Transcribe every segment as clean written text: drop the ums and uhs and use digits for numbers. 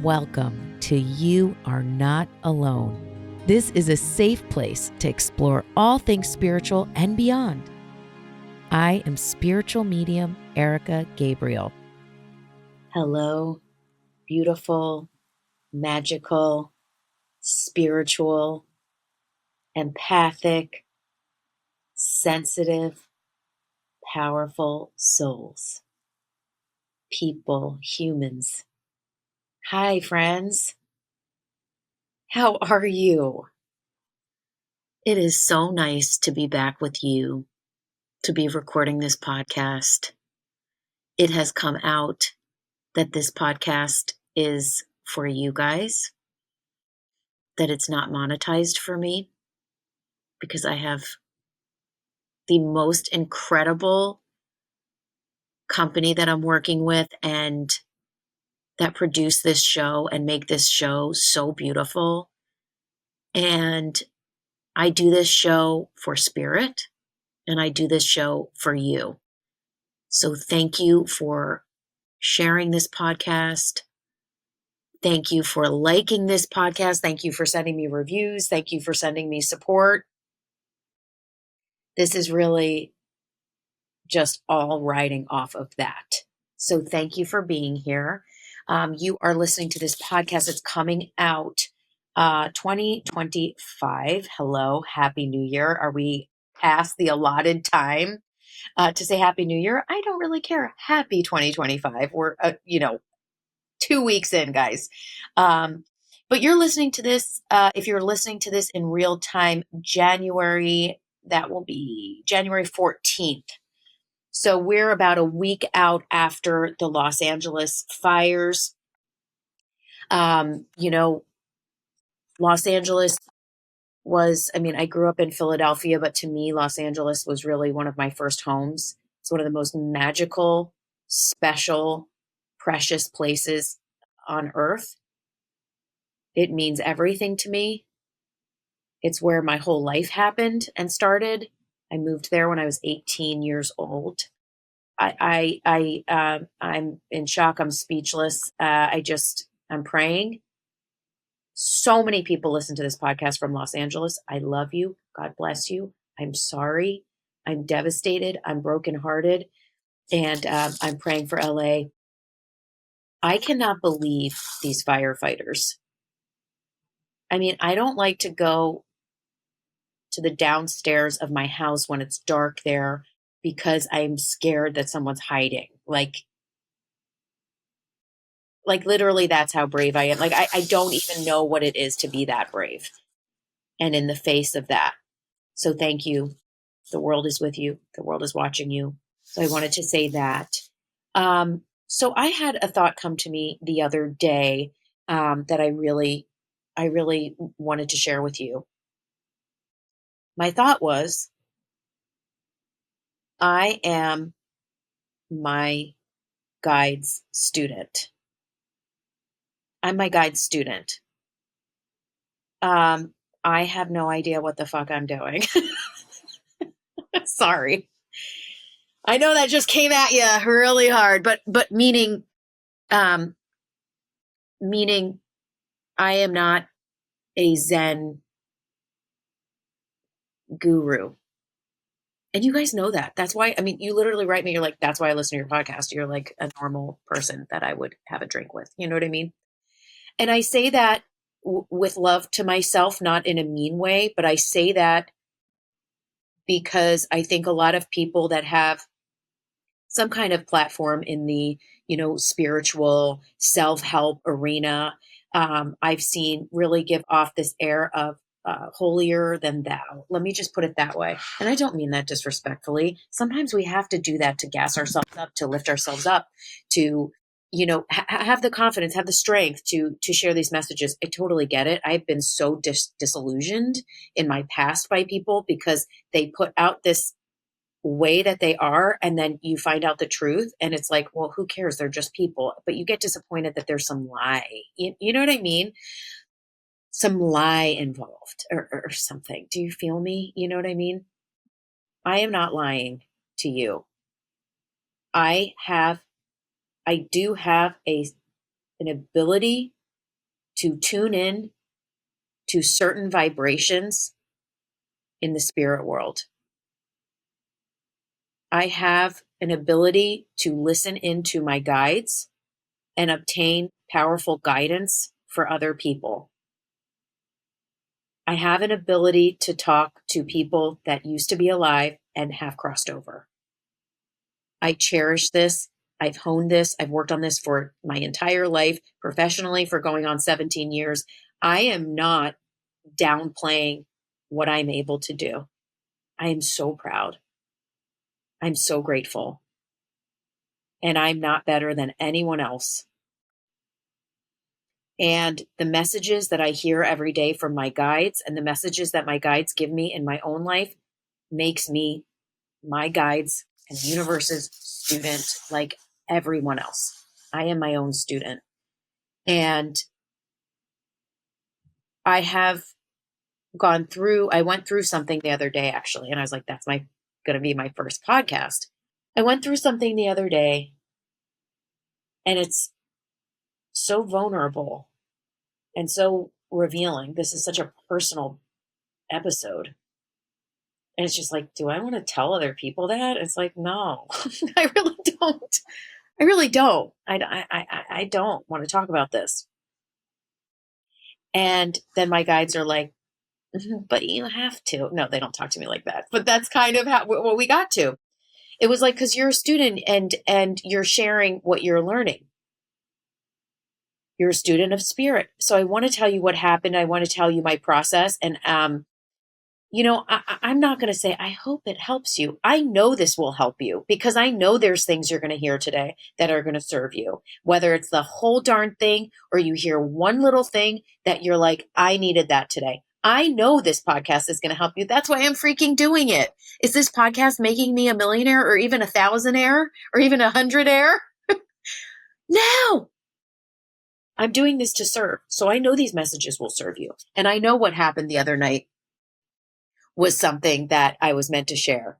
Welcome to You Are Not Alone. This is a safe place to explore all things spiritual and beyond. I am spiritual medium Erica Gabriel. Hello, beautiful, magical, spiritual, empathic, sensitive, powerful souls, people, humans. Hi, friends. How are you? It is so nice to be back with you, to be recording this podcast. It has come out that this podcast is for you guys, that it's not monetized for me, because I have the most incredible company that I'm working with and that produce this show and make this show so beautiful. And I do this show for spirit, and I do this show for you. So thank you for sharing this podcast. Thank you for liking this podcast. Thank you for sending me reviews. Thank you for sending me support. This is really just all riding off of that. So thank you for being here. You are listening to this podcast. It's coming out 2025. Hello, Happy New Year. Are we past the allotted time to say Happy New Year? I don't really care. Happy 2025. We're, 2 weeks in, guys. But you're listening to this, if you're listening to this in real time, January, that will be January 14th. So we're about a week out after the Los Angeles fires. Los Angeles I grew up in Philadelphia, but to me, Los Angeles was really one of my first homes. It's one of the most magical, special, precious places on earth. It means everything to me. It's where my whole life happened and started. I moved there when I was 18 years old. I'm in shock. I'm speechless. I'm praying. So many people listen to this podcast from Los Angeles. I love you. God bless you. I'm sorry. I'm devastated. I'm brokenhearted. And I'm praying for LA. I cannot believe these firefighters. I mean, I don't like to go to the downstairs of my house when it's dark there because I'm scared that someone's hiding. Like literally that's how brave I am. Like I don't even know what it is to be that brave. And in the face of that. So thank you. The world is with you. The world is watching you. So I wanted to say that. So I had a thought come to me the other day that I really wanted to share with you. My thought was, I am my guide's student. I'm my guide's student. I have no idea what the fuck I'm doing. Sorry. I know that just came at you really hard, but meaning I am not a Zen guru. And you guys know that. That's why, you literally write me, you're like, that's why I listen to your podcast. You're like a normal person that I would have a drink with. You know what I mean? And I say that with love to myself, not in a mean way, but I say that because I think a lot of people that have some kind of platform in the, spiritual self-help arena, I've seen really give off this air of holier than thou. Let me just put it that way. And I don't mean that disrespectfully. Sometimes we have to do that to gas ourselves up, to lift ourselves up, to, have the confidence, have the strength to share these messages. I totally get it. I've been so disillusioned in my past by people because they put out this way that they are, and then you find out the truth and it's like, well, who cares? They're just people. But you get disappointed that there's some lie. You know what I mean? Some lie involved or something. Do you feel me? You know what I mean? I am not lying to you. I do have an ability to tune in to certain vibrations in the spirit world. I have an ability to listen into my guides and obtain powerful guidance for other people. I have an ability to talk to people that used to be alive and have crossed over. I cherish this. I've honed this. I've worked on this for my entire life, professionally for going on 17 years. I am not downplaying what I'm able to do. I am so proud. I'm so grateful. And I'm not better than anyone else. And the messages that I hear every day from my guides and the messages that my guides give me in my own life makes me my guides and the universe's student like everyone else. I am my own student. And I went through something the other day actually, and I was like, that's going to be my first podcast. I went through something the other day and it's so vulnerable and so revealing. This is such a personal episode. And it's just like, do I want to tell other people that? It's like, no, I really don't. I really don't. I don't want to talk about this. And then my guides are like, but you have to. No, they don't talk to me like that. But that's kind of what we got to. It was like, because you're a student and you're sharing what you're learning. You're a student of spirit. So I want to tell you what happened. I want to tell you my process. And I'm not going to say, I hope it helps you. I know this will help you because I know there's things you're going to hear today that are going to serve you, whether it's the whole darn thing or you hear one little thing that you're like, I needed that today. I know this podcast is going to help you. That's why I'm freaking doing it. Is this podcast making me a millionaire or even a thousandaire or even 100aire? No, I'm doing this to serve. So I know these messages will serve you. And I know what happened the other night was something that I was meant to share.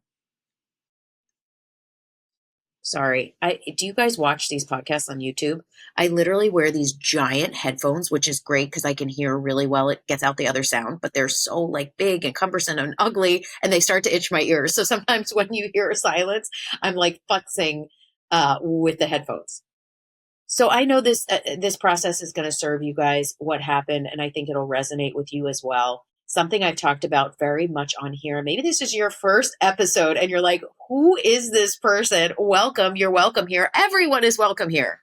Sorry. Do you guys watch these podcasts on YouTube? I literally wear these giant headphones, which is great because I can hear really well. It gets out the other sound, but they're so like big and cumbersome and ugly and they start to itch my ears. So sometimes when you hear a silence, I'm like futzing with the headphones. So I know this process is going to serve you guys what happened, and I think it'll resonate with you as well. Something I've talked about very much on here. Maybe this is your first episode and you're like, who is this person? Welcome. You're welcome here. Everyone is welcome here.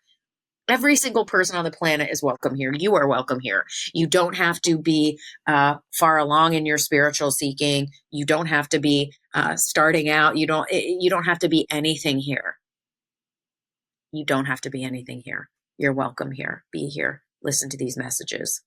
Every single person on the planet is welcome here. You are welcome here. You don't have to be far along in your spiritual seeking. You don't have to be starting out. You don't have to be anything here. You don't have to be anything here. You're welcome here. Be here. Listen to these messages.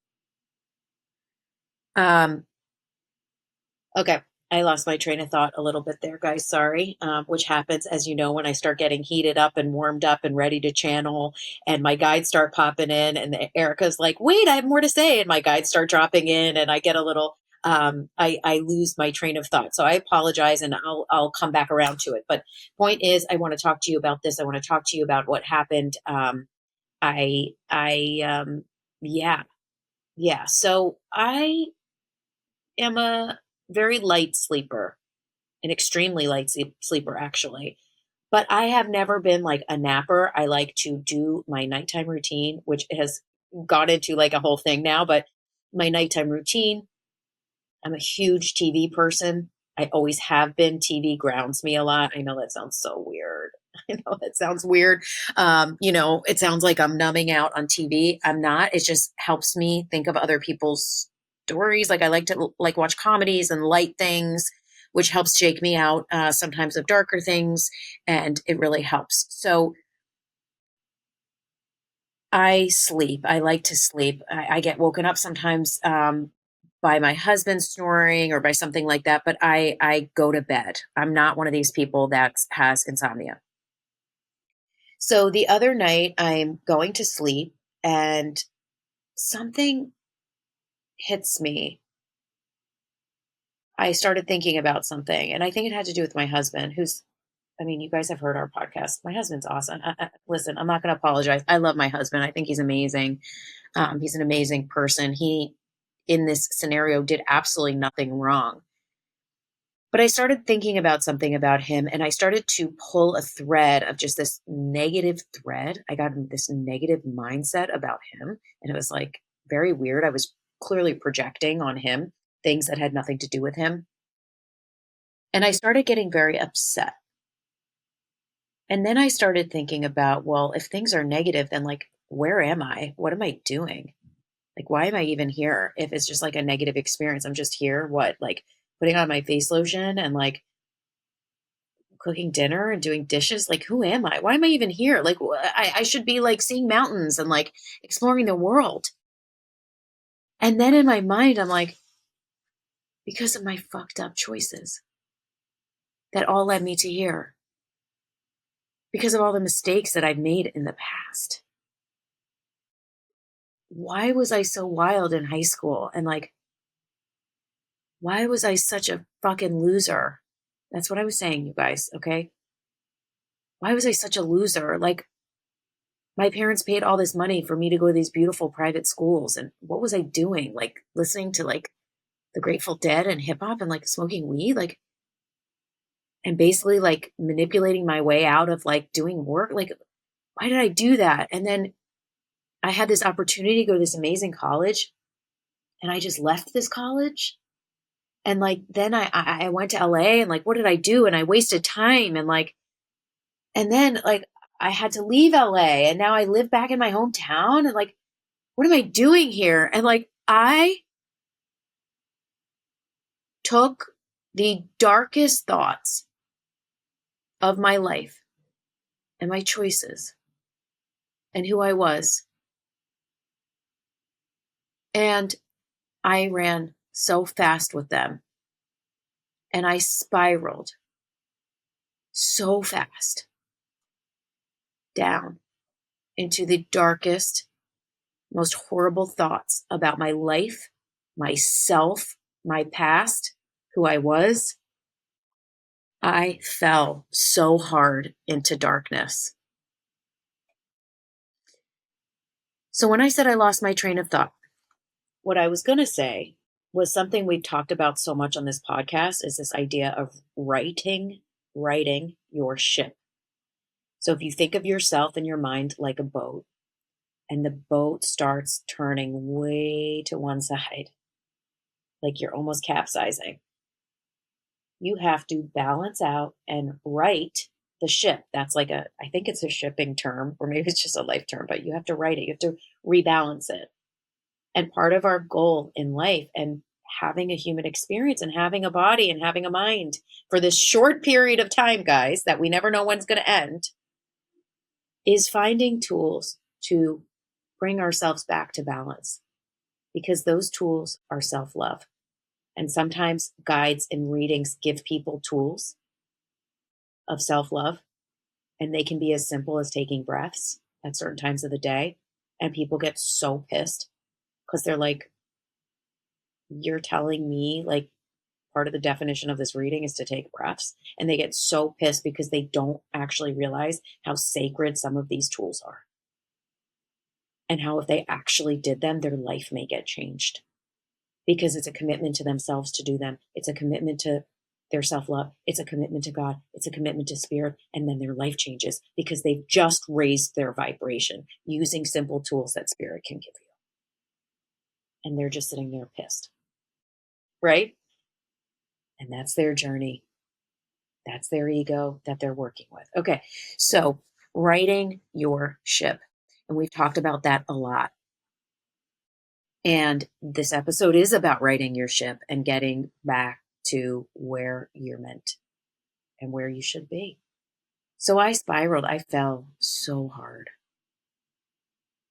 Okay. I lost my train of thought a little bit there, guys. Sorry. Which happens, as you know, when I start getting heated up and warmed up and ready to channel and my guides start popping in and Erica's like, wait, I have more to say. And my guides start dropping in and I get a little, I lose my train of thought. So I apologize and I'll come back around to it. But point is, I want to talk to you about this. I want to talk to you about what happened. Yeah. So I am a very light sleeper, an extremely light sleeper, actually. But I have never been like a napper. I like to do my nighttime routine, which has got into like a whole thing now. But my nighttime routine, I'm a huge TV person. I always have been. TV grounds me a lot. I know that sounds so weird. I know that sounds weird. It sounds like I'm numbing out on TV. I'm not. It just helps me think of other people's stories. Like I like to like watch comedies and light things, which helps shake me out sometimes of darker things, and it really helps. So I sleep. I like to sleep. I get woken up sometimes by my husband snoring or by something like that, but I go to bed. I'm not one of these people that has insomnia. So the other night I'm going to sleep and something hits me. I started thinking about something and I think it had to do with my husband, who's I mean, you guys have heard our podcast. My husband's awesome. Listen, I'm not going to apologize. I love my husband. I think he's amazing. He's an amazing person. He, in this scenario, did absolutely nothing wrong. But I started thinking about something about him, and I started to pull a thread of just this negative thread. I got this negative mindset about him, and it was like very weird. I was clearly projecting on him things that had nothing to do with him. And I started getting very upset. And then I started thinking about, well, if things are negative, then like, where am I? What am I doing? Like, why am I even here? If it's just like a negative experience, I'm just here, what, like putting on my face lotion and like cooking dinner and doing dishes. Like, who am I? Why am I even here? Like, I should be like seeing mountains and like exploring the world. And then in my mind, I'm like, because of my fucked up choices that all led me to here, because of all the mistakes that I've made in the past. Why was I so wild in high school? And like, why was I such a fucking loser? That's what I was saying, you guys, okay? Why was I such a loser? Like, my parents paid all this money for me to go to these beautiful private schools. And what was I doing? Like, listening to like the Grateful Dead and hip hop and like smoking weed? Like, and basically like manipulating my way out of like doing work? Like, why did I do that? And then I had this opportunity to go to this amazing college, and I just left this college. And like, then I went to LA, and like, what did I do? And I wasted time. And like, and then like, I had to leave LA, and now I live back in my hometown. And like, what am I doing here? And like, I took the darkest thoughts of my life and my choices and who I was. And I ran so fast with them, and I spiraled so fast down into the darkest, most horrible thoughts about my life, myself, my past, who I was. I fell so hard into darkness. So when I said I lost my train of thought, what I was going to say was something we've talked about so much on this podcast is this idea of righting your ship. So if you think of yourself in your mind like a boat, and the boat starts turning way to one side, like you're almost capsizing, you have to balance out and right the ship. That's like I think it's a shipping term, or maybe it's just a life term, but you have to right it. You have to rebalance it. And part of our goal in life and having a human experience and having a body and having a mind for this short period of time, guys, that we never know when it's going to end, is finding tools to bring ourselves back to balance, because those tools are self-love. And sometimes guides and readings give people tools of self-love, and they can be as simple as taking breaths at certain times of the day. And people get so pissed because they're like, you're telling me like part of the definition of this reading is to take breaths. And they get so pissed because they don't actually realize how sacred some of these tools are, and how if they actually did them, their life may get changed, because it's a commitment to themselves to do them. It's a commitment to their self-love. It's a commitment to God. It's a commitment to spirit. And then their life changes because they've just raised their vibration using simple tools that spirit can give you. And they're just sitting there pissed, right? And that's their journey. That's their ego that they're working with. Okay, so righting your ship. And we've talked about that a lot. And this episode is about righting your ship and getting back to where you're meant and where you should be. So I spiraled. I fell so hard.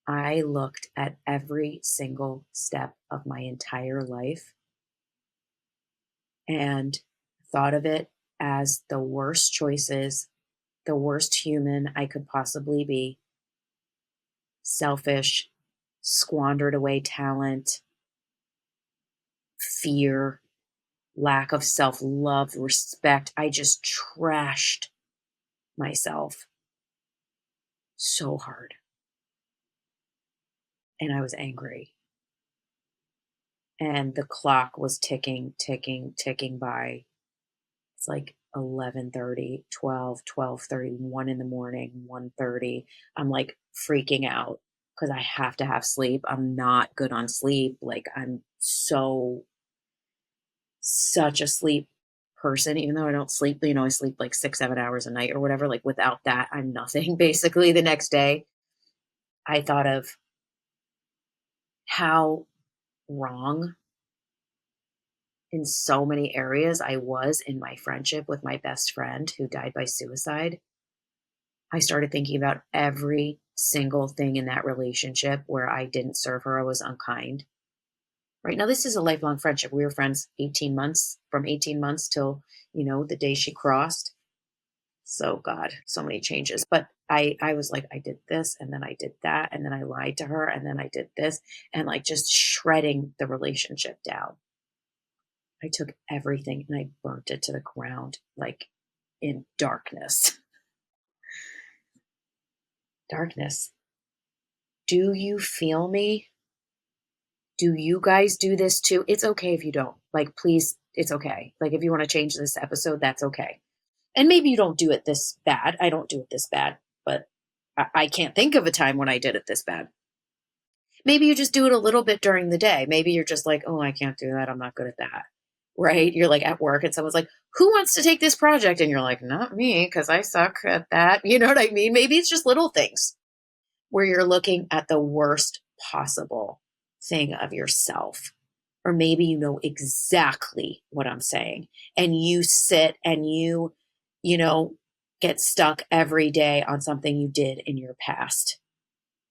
I looked at every single step of my entire life and thought of it as the worst choices, the worst human I could possibly be. Selfish, squandered away talent, fear, lack of self-love, respect. I just trashed myself so hard. And I was angry. And the clock was ticking, ticking, ticking by. It's like 11:30, 12, 12:30, 1 in the morning, 1:30. I'm like freaking out because I have to have sleep. I'm not good on sleep. Like I'm such a sleep person, even though I don't sleep, I sleep like 6, 7 hours a night or whatever. Like without that, I'm nothing basically the next day. I thought of how wrong in so many areas I was in my friendship with my best friend who died by suicide. I started thinking about every single thing in that relationship where I didn't serve her, I was unkind. Right now, this is a lifelong friendship. We were friends 18 months, from 18 months till, the day she crossed. So, God, so many changes. But I was like, I did this, and then I did that, and then I lied to her, and then I did this, and like just shredding the relationship down. I took everything and I burnt it to the ground, like in darkness. Darkness. Do you feel me? Do you guys do this too? It's okay if you don't. Like, please, it's okay. Like, if you want to change this episode, that's okay. And maybe you don't do it this bad. I don't do it this bad, but I can't think of a time when I did it this bad. Maybe you just do it a little bit during the day. Maybe you're just like, oh, I can't do that. I'm not good at that. Right? You're like at work and someone's like, who wants to take this project? And you're like, not me, because I suck at that. You know what I mean? Maybe it's just little things where you're looking at the worst possible thing of yourself. Or maybe you know exactly what I'm saying. And you sit and you know, get stuck every day on something you did in your past.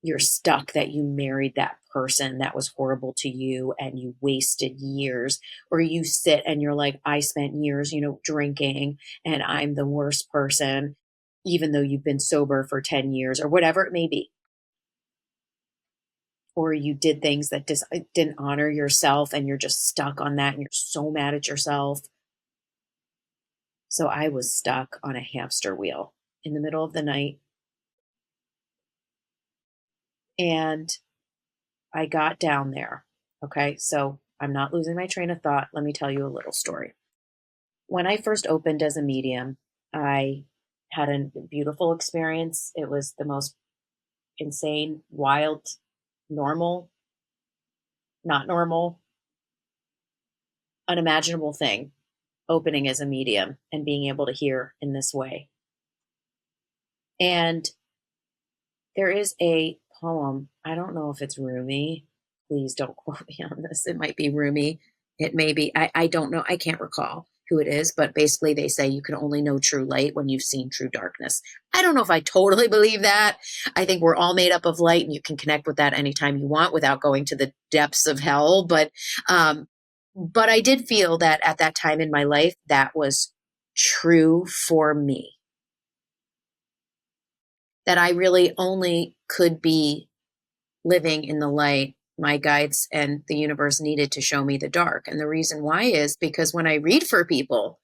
You're stuck that you married that person that was horrible to you and you wasted years. Or you sit and you're like, I spent years, drinking and I'm the worst person, even though you've been sober for 10 years or whatever it may be. Or you did things that just didn't honor yourself and you're just stuck on that and you're so mad at yourself. So I was stuck on a hamster wheel in the middle of the night. And I got down there. Okay. So I'm not losing my train of thought. Let me tell you a little story. When I first opened as a medium, I had a beautiful experience. It was the most insane, wild, normal, not normal, unimaginable thing, opening as a medium and being able to hear in this way. And there is a poem. I don't know if it's Rumi. Please don't quote me on this. It might be Rumi. It may be. I don't know. I can't recall who it is, but basically they say you can only know true light when you've seen true darkness. I don't know if I totally believe that. I think we're all made up of light and you can connect with that anytime you want without going to the depths of hell. But I did feel that at that time in my life, that was true for me. That I really only could be living in the light my guides and the universe needed to show me the dark. And the reason why is because when I read for people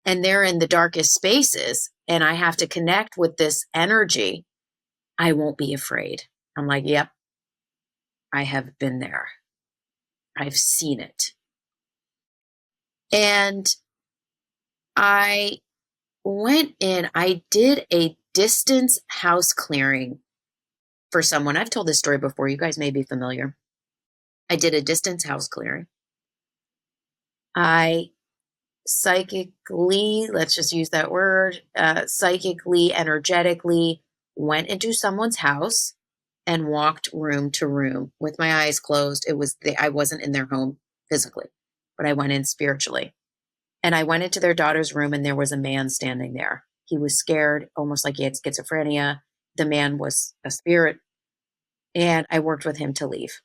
and they're in the darkest spaces and I have to connect with this energy, I won't be afraid. I'm like, yep, I have been there. I've seen it. And I went in, I did a distance house clearing for someone. I've told this story before. You guys may be familiar. I did a distance house clearing. I psychically, let's just use that word, psychically, energetically went into someone's house and walked room to room with my eyes closed. I wasn't in their home physically, but I went in spiritually. And I went into their daughter's room and there was a man standing there. He was scared, almost like he had schizophrenia. The man was a spirit. And I worked with him to leave.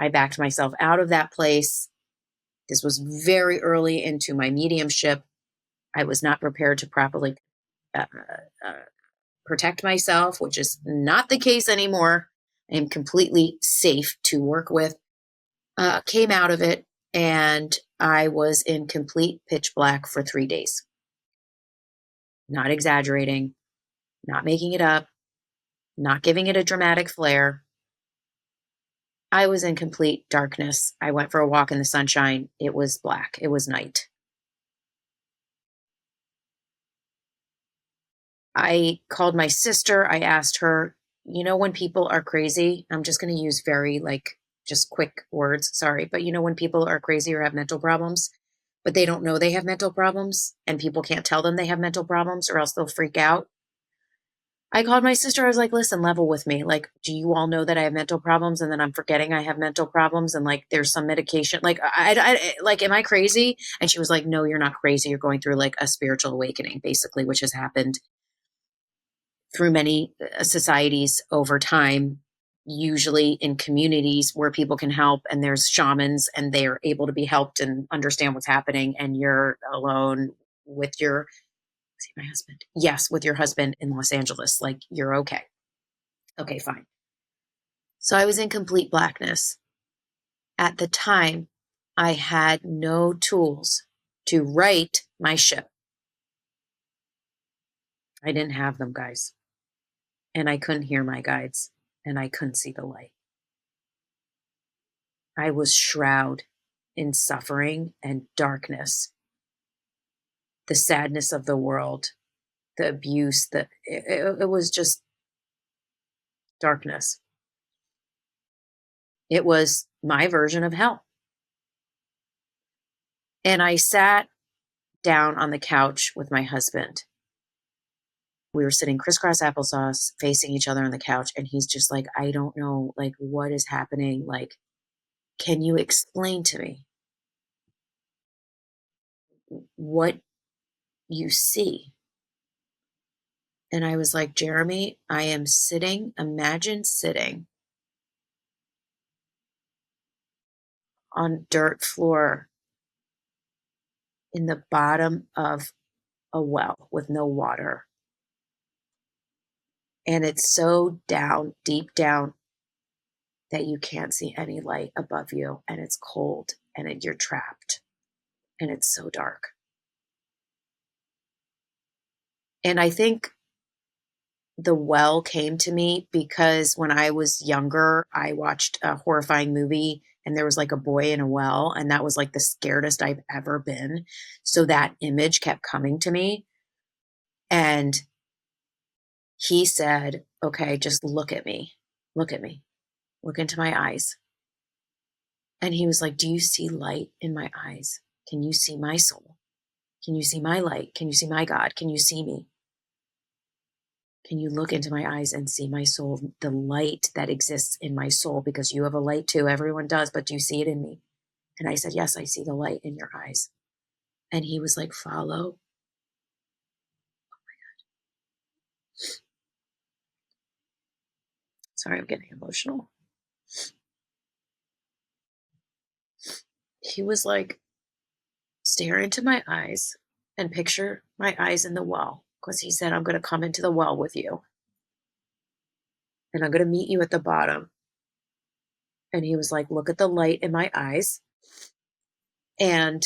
I backed myself out of that place. This was very early into my mediumship. I was not prepared to properly uh, uh, protect myself, which is not the case anymore. I am completely safe to work with. Came out of it, and I was in complete pitch black for 3 days. not exaggerating, not making it up, not giving it a dramatic flair. I was in complete darkness. I went for a walk in the sunshine. It was black. It was night. I called my sister. I asked her, when people are crazy, I'm just going to use very just quick words. Sorry. But when people are crazy or have mental problems, but they don't know they have mental problems and people can't tell them they have mental problems or else they'll freak out. I called my sister. I was like, listen, level with me. Like, do you all know that I have mental problems and then I'm forgetting I have mental problems and like there's some medication? Like, like, am I crazy? And she was like, no, you're not crazy. You're going through like a spiritual awakening, basically, which has happened through many societies over time, usually in communities where people can help and there's shamans and they're able to be helped and understand what's happening. And you're alone with your, see my husband. Yes, with your husband in Los Angeles. Like you're okay. Okay, fine. So I was in complete blackness. At the time, I had no tools to right my ship. I didn't have them, guys. And I couldn't hear my guides and I couldn't see the light. I was shrouded in suffering and darkness, the sadness of the world, the abuse, it was just darkness. It was my version of hell. And I sat down on the couch with my husband. We were sitting crisscross applesauce facing each other on the couch. And he's just like, I don't know, like, what is happening? Like, can you explain to me what you see? And I was like, Jeremy, I am sitting, imagine sitting on dirt floor in the bottom of a well with no water. And it's so down, deep down, that you can't see any light above you. And it's cold and you're trapped. And it's so dark. And I think the well came to me because when I was younger, I watched a horrifying movie and there was like a boy in a well. And that was like the scaredest I've ever been. So that image kept coming to me. And he said, okay, just look at me. Look at me. Look into my eyes. And he was like, do you see light in my eyes? Can you see my soul? Can you see my light? Can you see my God? Can you see me? Can you look into my eyes and see my soul, the light that exists in my soul? Because you have a light too. Everyone does, but do you see it in me? And I said, yes, I see the light in your eyes. And he was like, follow. Sorry, I'm getting emotional. He was like, stare into my eyes and picture my eyes in the well. Because he said, I'm going to come into the well with you. And I'm going to meet you at the bottom. And he was like, look at the light in my eyes. And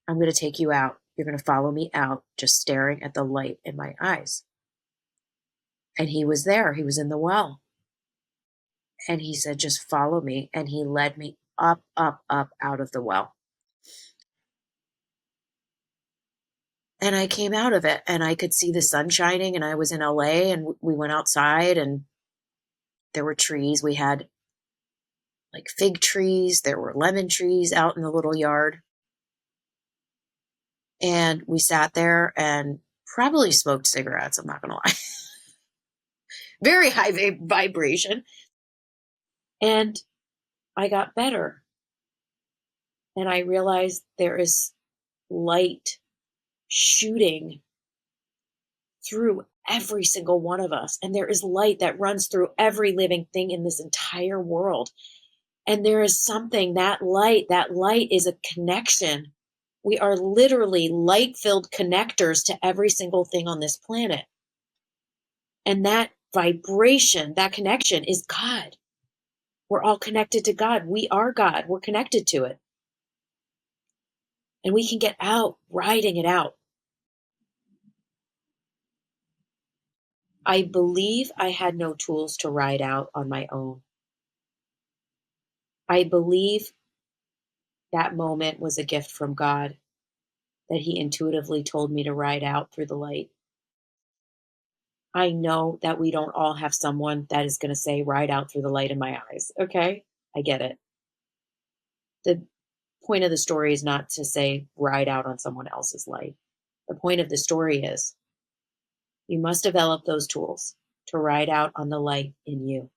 I'm going to take you out. You're going to follow me out, just staring at the light in my eyes. And he was there. He was in the well. And he said, just follow me. And he led me up, up, up out of the well. And I came out of it and I could see the sun shining and I was in LA and we went outside and there were trees. We had like fig trees. There were lemon trees out in the little yard. And we sat there and probably smoked cigarettes. I'm not going to lie. Very high vibration. And I got better. And I realized there is light shooting through every single one of us. And there is light that runs through every living thing in this entire world. And there is something, that light is a connection. We are literally light-filled connectors to every single thing on this planet. And that vibration, that connection is God. We're all connected to God. We are God. We're connected to it. And we can get out riding it out. I believe I had no tools to ride out on my own. I believe that moment was a gift from God, that He intuitively told me to ride out through the light. I know that we don't all have someone that is going to say, ride out through the light in my eyes. Okay. I get it. The point of the story is not to say, ride out on someone else's light. The point of the story is you must develop those tools to ride out on the light in you.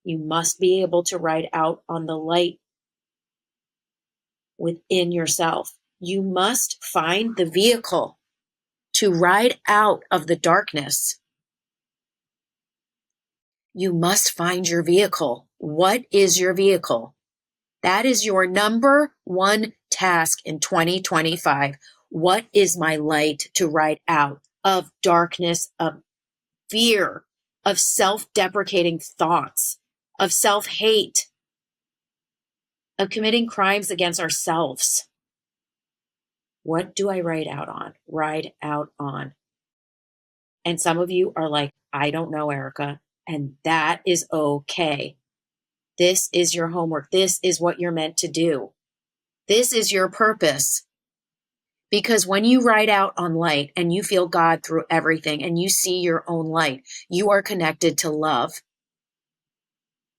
You must be able to ride out on the light within yourself. You must find the vehicle to ride out of the darkness. You must find your vehicle. What is your vehicle? That is your number one task in 2025. What is my light to ride out of darkness, of fear, of self-deprecating thoughts, of self-hate, of committing crimes against ourselves? What do I ride out on? Ride out on. And some of you are like, I don't know, Erica. And that is okay. This is your homework. This is what you're meant to do. This is your purpose. Because when you ride out on light and you feel God through everything and you see your own light, you are connected to love.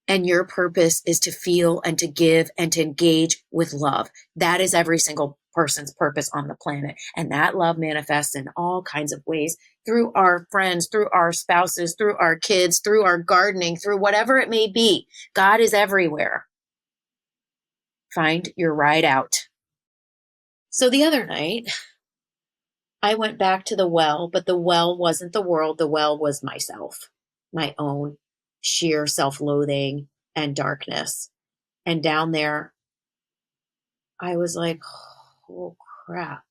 And your purpose is to feel and to give and to engage with love. That is every single person's purpose on the planet. And that love manifests in all kinds of ways, through our friends, through our spouses, through our kids, through our gardening, through whatever it may be. God is everywhere. Find your ride out. So the other night, I went back to the well, but the well wasn't the world. The well was myself, my own sheer self-loathing and darkness. And down there, I was like, oh crap.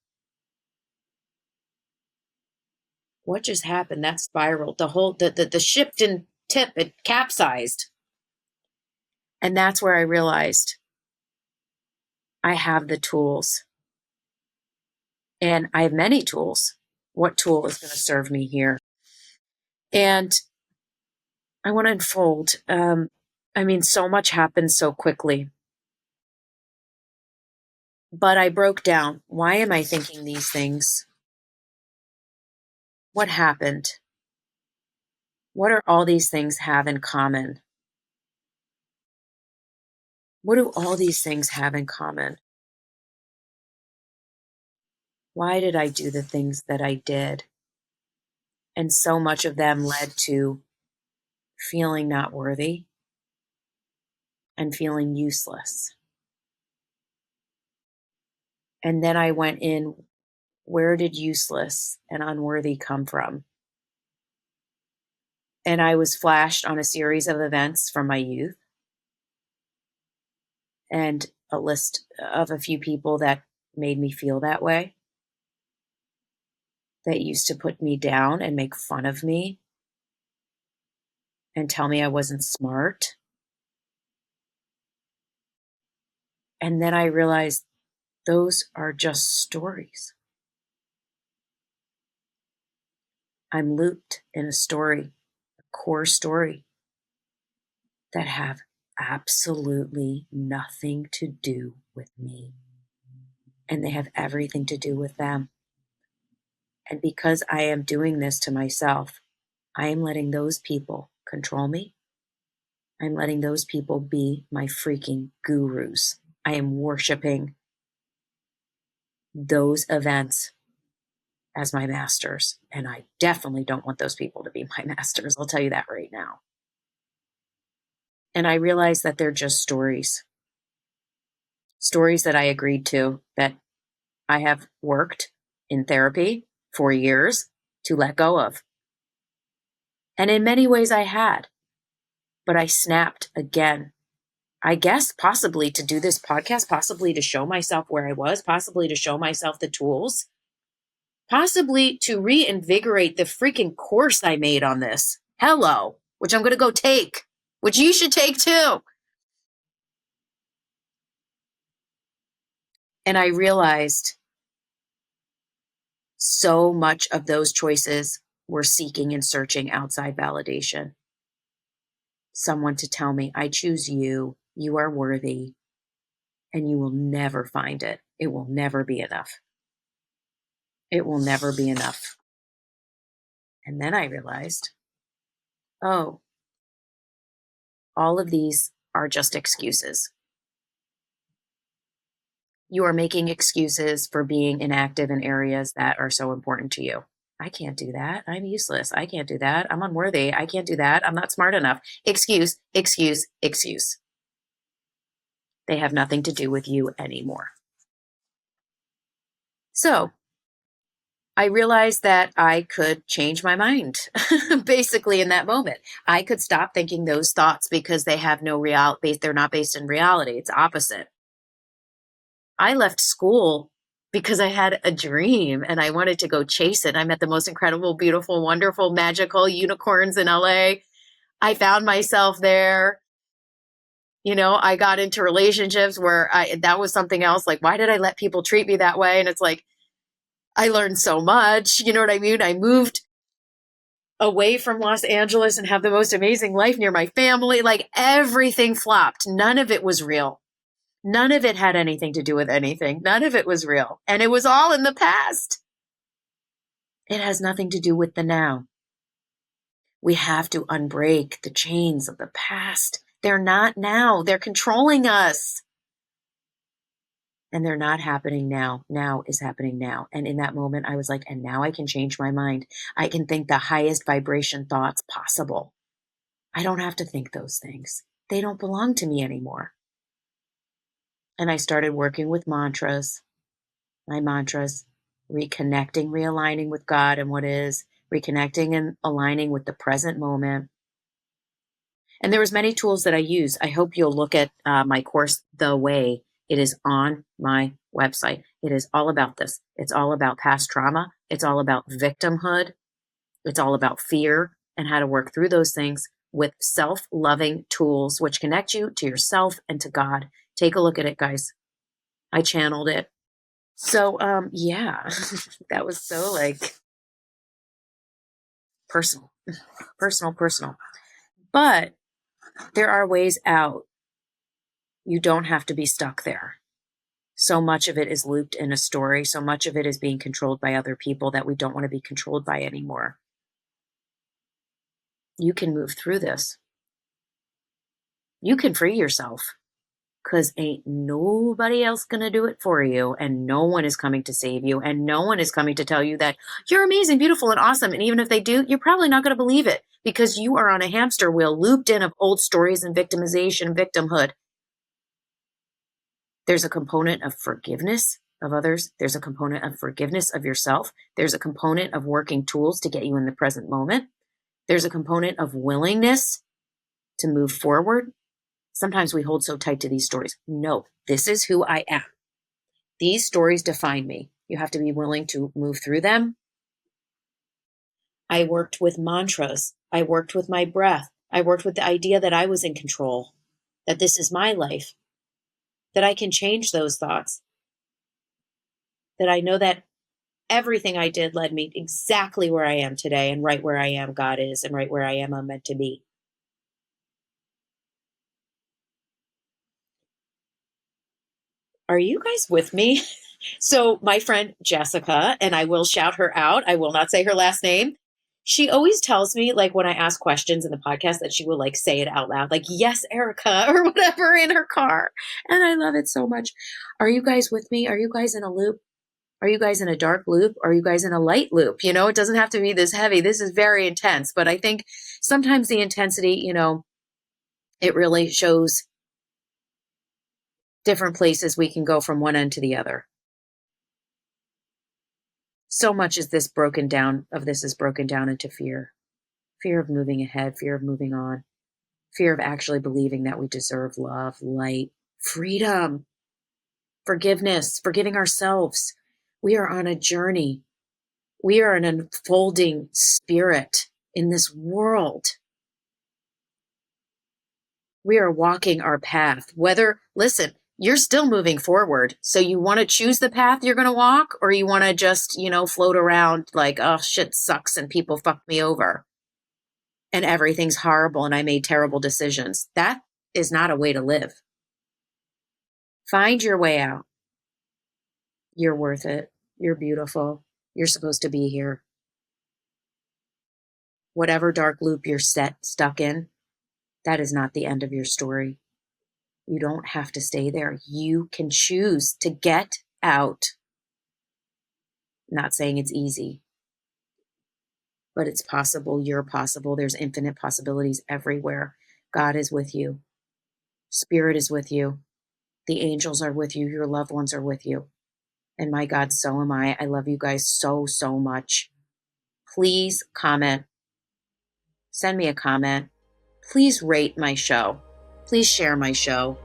What just happened? That spiraled. The ship didn't tip, it capsized. And that's where I realized I have the tools. And I have many tools. What tool is going to serve me here? And I want to unfold. So much happened so quickly. But I broke down. Why am I thinking these things? What happened? What do all these things have in common? What do all these things have in common? Why did I do the things that I did? And so much of them led to feeling not worthy and feeling useless. And then I went in, where did useless and unworthy come from? And I was flashed on a series of events from my youth and a list of a few people that made me feel that way, that used to put me down and make fun of me and tell me I wasn't smart. And then I realized those are just stories. I'm looped in a story, a core story, that have absolutely nothing to do with me. And they have everything to do with them. And because I am doing this to myself, I am letting those people control me. I'm letting those people be my freaking gurus. I am worshiping those events as my masters. And I definitely don't want those people to be my masters. I'll tell you that right now. And I realize that they're just stories. Stories that I agreed to, that I have worked in therapy for years to let go of. And in many ways I had, but I snapped again. I guess possibly to do this podcast, possibly to show myself where I was, possibly to show myself the tools, possibly to reinvigorate the freaking course I made on this. Hello, which I'm going to go take, which you should take too. And I realized so much of those choices were seeking and searching outside validation. Someone to tell me, I choose you, you are worthy, and you will never find it. It will never be enough. It will never be enough. And then I realized, oh, all of these are just excuses. You are making excuses for being inactive in areas that are so important to you. I can't do that. I'm useless. I can't do that. I'm unworthy. I can't do that. I'm not smart enough. Excuse, excuse, excuse. They have nothing to do with you anymore. So I realized that I could change my mind basically in that moment. I could stop thinking those thoughts because they have no real base. They're not based in reality. It's opposite. I left school because I had a dream and I wanted to go chase it. I met the most incredible, beautiful, wonderful, magical unicorns in LA. I found myself there. I got into relationships where that was something else. Like, why did I let people treat me that way? And it's like, I learned so much. You know what I mean? I moved away from Los Angeles and have the most amazing life near my family. Like, everything flopped. None of it was real. None of it had anything to do with anything. None of it was real. And it was all in the past. It has nothing to do with the now. We have to unbreak the chains of the past. They're not now. They're controlling us. And they're not happening now. Now is happening now. And in that moment, I was like, and now I can change my mind. I can think the highest vibration thoughts possible. I don't have to think those things. They don't belong to me anymore. And I started working with mantras, my mantras, reconnecting, realigning with God and what is, reconnecting and aligning with the present moment. And there was many tools that I use. I hope you'll look at my course, The Way. It is on my website. It is all about this. It's all about past trauma. It's all about victimhood. It's all about fear and how to work through those things with self-loving tools, which connect you to yourself and to God. Take a look at it, guys. I channeled it. So, yeah, that was so like personal. But there are ways out. You don't have to be stuck there. So much of it is looped in a story. So much of it is being controlled by other people that we don't want to be controlled by anymore. You can move through this. You can free yourself because ain't nobody else going to do it for you. And no one is coming to save you. And no one is coming to tell you that you're amazing, beautiful, and awesome. And even if they do, you're probably not going to believe it because you are on a hamster wheel looped in of old stories and victimization, victimhood. There's a component of forgiveness of others. There's a component of forgiveness of yourself. There's a component of working tools to get you in the present moment. There's a component of willingness to move forward. Sometimes we hold so tight to these stories. No, this is who I am. These stories define me. You have to be willing to move through them. I worked with mantras. I worked with my breath. I worked with the idea that I was in control, that this is my life, that I can change those thoughts, that I know that everything I did led me exactly where I am today, and right where I am, God is, and right where I am, I'm meant to be. Are you guys with me? So my friend Jessica, and I will shout her out, I will not say her last name. She always tells me, like, when I ask questions in the podcast, that she will like say it out loud, like, yes, Erica, or whatever, in her car. And I love it so much. Are you guys with me? Are you guys in a loop? Are you guys in a dark loop? Are you guys in a light loop? It doesn't have to be this heavy. This is very intense, but I think sometimes the intensity, it really shows different places we can go from one end to the other. So much is this broken down into fear. Fear of moving ahead, fear of moving on, fear of actually believing that we deserve love, light, freedom, forgiveness, forgiving ourselves. We are on a journey. We are an unfolding spirit in this world. We are walking our path. Listen, you're still moving forward. So you want to choose the path you're going to walk, or you want to just, float around like, oh, shit sucks and people fucked me over and everything's horrible and I made terrible decisions. That is not a way to live. Find your way out. You're worth it. You're beautiful. You're supposed to be here. Whatever dark loop you're stuck in, that is not the end of your story. You don't have to stay there. You can choose to get out. Not saying it's easy, but it's possible. You're possible. There's infinite possibilities everywhere. God is with you. Spirit is with you. The angels are with you. Your loved ones are with you. And my God, so am I. I love you guys so, so much. Please comment. Send me a comment. Please rate my show. Please share my show.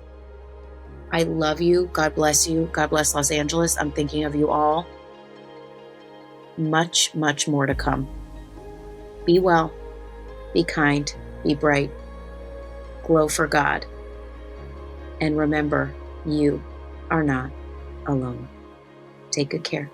I love you. God bless you. God bless Los Angeles. I'm thinking of you all. Much, much more to come. Be well. Be kind. Be bright. Glow for God. And remember, you are not alone. Take good care.